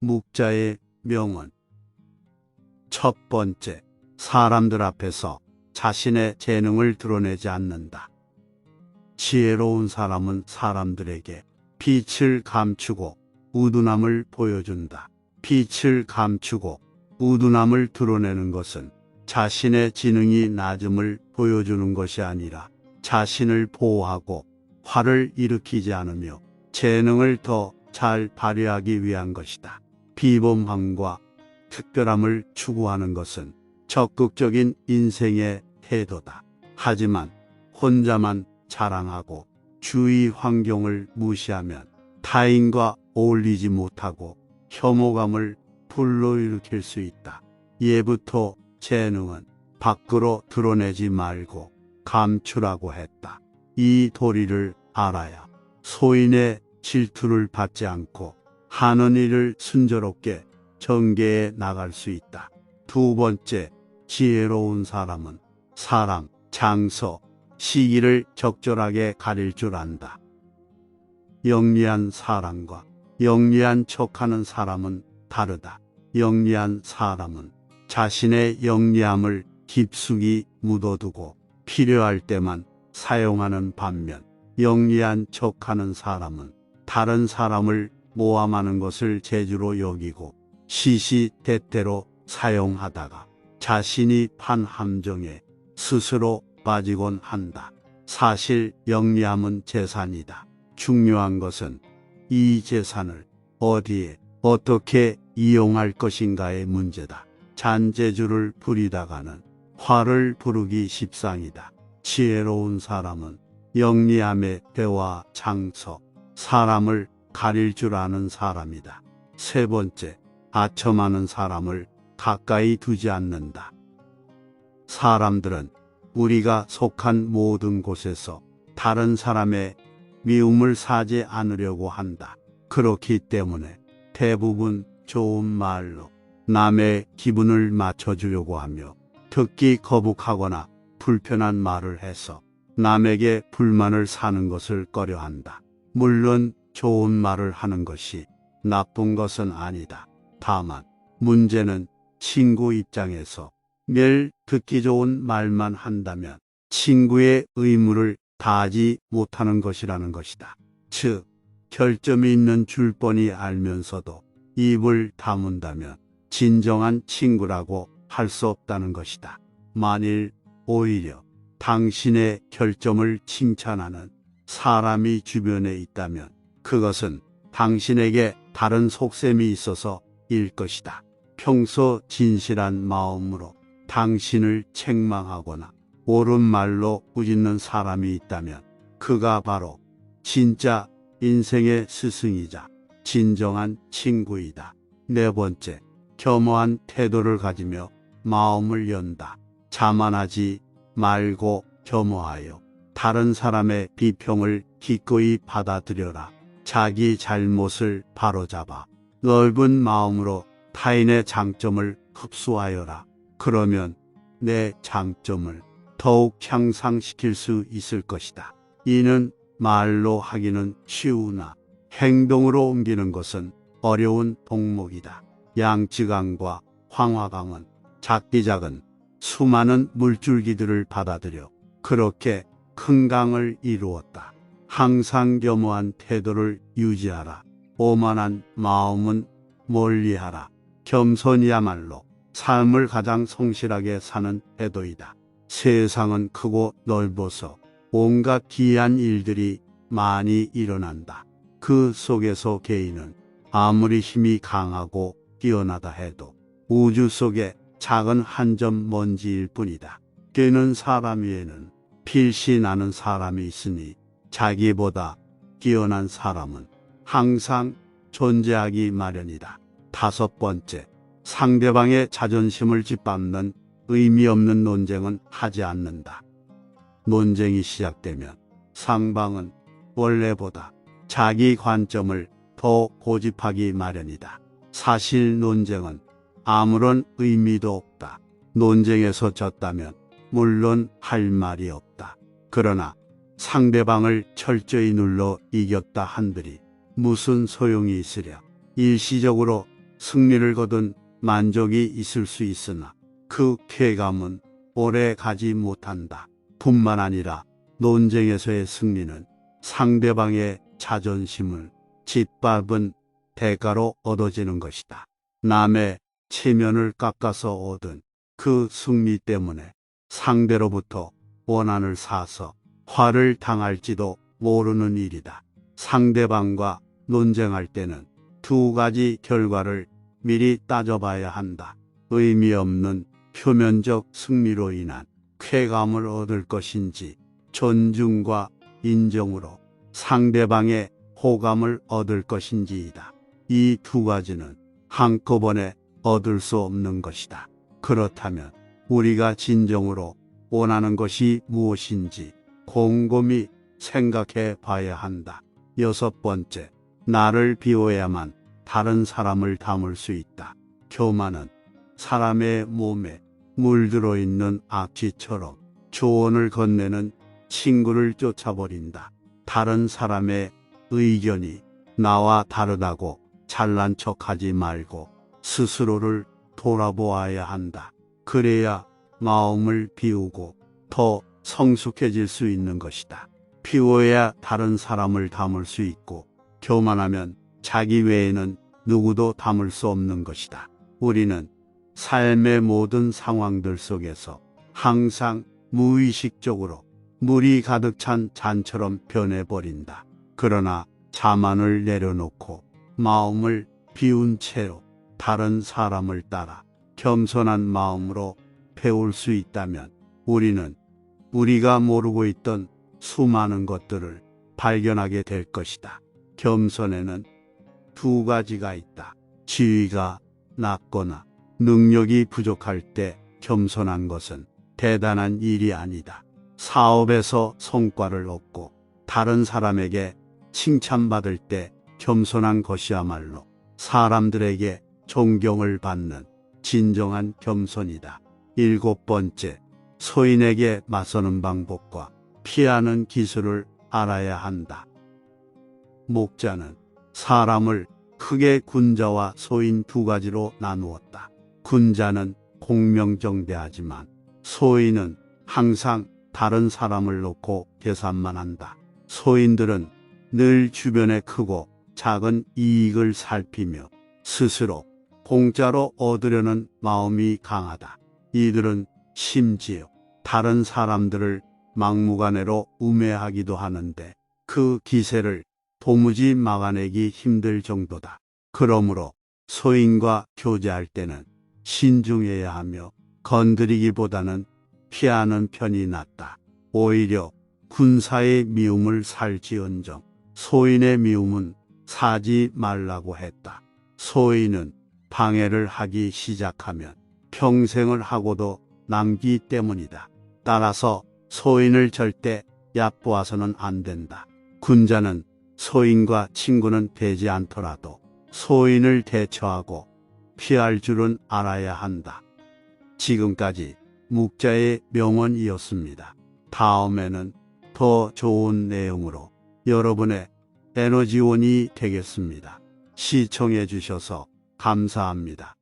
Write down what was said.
묵자의 명언. 첫 번째, 사람들 앞에서 자신의 재능을 드러내지 않는다. 지혜로운 사람은 사람들에게 빛을 감추고 우둔함을 보여준다. 빛을 감추고 우둔함을 드러내는 것은 자신의 지능이 낮음을 보여주는 것이 아니라 자신을 보호하고 화를 일으키지 않으며 재능을 더 잘 발휘하기 위한 것이다. 비범함과 특별함을 추구하는 것은 적극적인 인생의 태도다. 하지만 혼자만 자랑하고 주위 환경을 무시하면 타인과 어울리지 못하고 혐오감을 불러일으킬 수 있다. 예부터 재능은 밖으로 드러내지 말고 감추라고 했다. 이 도리를 알아야 소인의 질투를 받지 않고 하는 일을 순조롭게 전개해 나갈 수 있다. 두 번째, 지혜로운 사람은 사람, 장소, 시기를 적절하게 가릴 줄 안다. 영리한 사람과 영리한 척하는 사람은 다르다. 영리한 사람은 자신의 영리함을 깊숙이 묻어두고 필요할 때만 사용하는 반면 영리한 척하는 사람은 다른 사람을 모함하는 것을 재주로 여기고 시시때때로 사용하다가 자신이 판 함정에 스스로 빠지곤 한다. 사실 영리함은 재산이다. 중요한 것은 이 재산을 어디에 어떻게 이용할 것인가의 문제다. 잔재주를 부리다가는 화를 부르기 십상이다. 지혜로운 사람은 영리함의 때와 장소, 사람을 가릴 줄 아는 사람이다. 세 번째, 아첨하는 사람을 가까이 두지 않는다. 사람들은 우리가 속한 모든 곳에서 다른 사람의 미움을 사지 않으려고 한다. 그렇기 때문에 대부분 좋은 말로 남의 기분을 맞춰주려고 하며 듣기 거북하거나 불편한 말을 해서 남에게 불만을 사는 것을 꺼려한다. 물론 좋은 말을 하는 것이 나쁜 것은 아니다. 다만 문제는 친구 입장에서 매일 듣기 좋은 말만 한다면 친구의 의무를 다하지 못하는 것이라는 것이다. 즉, 결점이 있는 줄 뻔히 알면서도 입을 다문다면 진정한 친구라고 할 수 없다는 것이다. 만일 오히려 당신의 결점을 칭찬하는 사람이 주변에 있다면 그것은 당신에게 다른 속셈이 있어서 일 것이다. 평소 진실한 마음으로 당신을 책망하거나 옳은 말로 꾸짖는 사람이 있다면 그가 바로 진짜 인생의 스승이자 진정한 친구이다. 네 번째, 겸허한 태도를 가지며 마음을 연다. 자만하지 말고 겸허하여 다른 사람의 비평을 기꺼이 받아들여라. 자기 잘못을 바로잡아 넓은 마음으로 타인의 장점을 흡수하여라. 그러면 내 장점을 더욱 향상시킬 수 있을 것이다. 이는 말로 하기는 쉬우나 행동으로 옮기는 것은 어려운 동목이다. 양쯔강과 황화강은 작디 작은 수많은 물줄기들을 받아들여 그렇게 큰 강을 이루었다. 항상 겸허한 태도를 유지하라. 오만한 마음은 멀리하라. 겸손이야말로 삶을 가장 성실하게 사는 태도이다. 세상은 크고 넓어서 온갖 기이한 일들이 많이 일어난다. 그 속에서 개인은 아무리 힘이 강하고 뛰어나다 해도 우주 속에 작은 한 점 먼지일 뿐이다. 뛰는 사람 위에는 필시 나는 사람이 있으니 자기보다 뛰어난 사람은 항상 존재하기 마련이다. 다섯 번째, 상대방의 자존심을 짓밟는 의미 없는 논쟁은 하지 않는다. 논쟁이 시작되면 상방은 원래보다 자기 관점을 더 고집하기 마련이다. 사실 논쟁은 아무런 의미도 없다. 논쟁에서 졌다면 물론 할 말이 없다. 그러나 상대방을 철저히 눌러 이겼다 한들이 무슨 소용이 있으랴. 일시적으로 승리를 거둔 만족이 있을 수 있으나 그 쾌감은 오래 가지 못한다. 뿐만 아니라 논쟁에서의 승리는 상대방의 자존심을 짓밟은 대가로 얻어지는 것이다. 남의 체면을 깎아서 얻은 그 승리 때문에 상대로부터 원한을 사서 화를 당할지도 모르는 일이다. 상대방과 논쟁할 때는 두 가지 결과를 미리 따져봐야 한다. 의미 없는 표면적 승리로 인한 쾌감을 얻을 것인지, 존중과 인정으로 상대방의 호감을 얻을 것인지이다. 이 두 가지는 한꺼번에 얻을 수 없는 것이다. 그렇다면 우리가 진정으로 원하는 것이 무엇인지 곰곰이 생각해 봐야 한다. 6번째, 나를 비워야만 다른 사람을 담을 수 있다. 교만은 사람의 몸에 물들어 있는 악취처럼 조언을 건네는 친구를 쫓아버린다. 다른 사람의 의견이 나와 다르다고 잘난 척하지 말고 스스로를 돌아보아야 한다. 그래야 마음을 비우고 더 성숙해질 수 있는 것이다. 비워야 다른 사람을 담을 수 있고, 교만하면 자기 외에는 누구도 담을 수 없는 것이다. 우리는 삶의 모든 상황들 속에서 항상 무의식적으로 물이 가득 찬 잔처럼 변해버린다. 그러나 자만을 내려놓고 마음을 비운 채로 다른 사람을 따라 겸손한 마음으로 배울 수 있다면 우리는 우리가 모르고 있던 수많은 것들을 발견하게 될 것이다. 겸손에는 두 가지가 있다. 지위가 낮거나 능력이 부족할 때 겸손한 것은 대단한 일이 아니다. 사업에서 성과를 얻고 다른 사람에게 칭찬받을 때 겸손한 것이야말로 사람들에게 존경을 받는 진정한 겸손이다. 7번째, 소인에게 맞서는 방법과 피하는 기술을 알아야 한다. 목자는 사람을 크게 군자와 소인 두 가지로 나누었다. 군자는 공명정대하지만 소인은 항상 다른 사람을 놓고 계산만 한다. 소인들은 늘 주변의 크고 작은 이익을 살피며 스스로 공짜로 얻으려는 마음이 강하다. 이들은 심지어 다른 사람들을 막무가내로 우매하기도 하는데 그 기세를 도무지 막아내기 힘들 정도다. 그러므로 소인과 교제할 때는 신중해야 하며 건드리기보다는 피하는 편이 낫다. 오히려 군사의 미움을 살지언정 소인의 미움은 사지 말라고 했다. 소인은 방해를 하기 시작하면 평생을 하고도 남기 때문이다. 따라서 소인을 절대 얕보아서는 안 된다. 군자는 소인과 친구는 되지 않더라도 소인을 대처하고 피할 줄은 알아야 한다. 지금까지 묵자의 명언이었습니다. 다음에는 더 좋은 내용으로 여러분의 에너지원이 되겠습니다. 시청해 주셔서 감사합니다.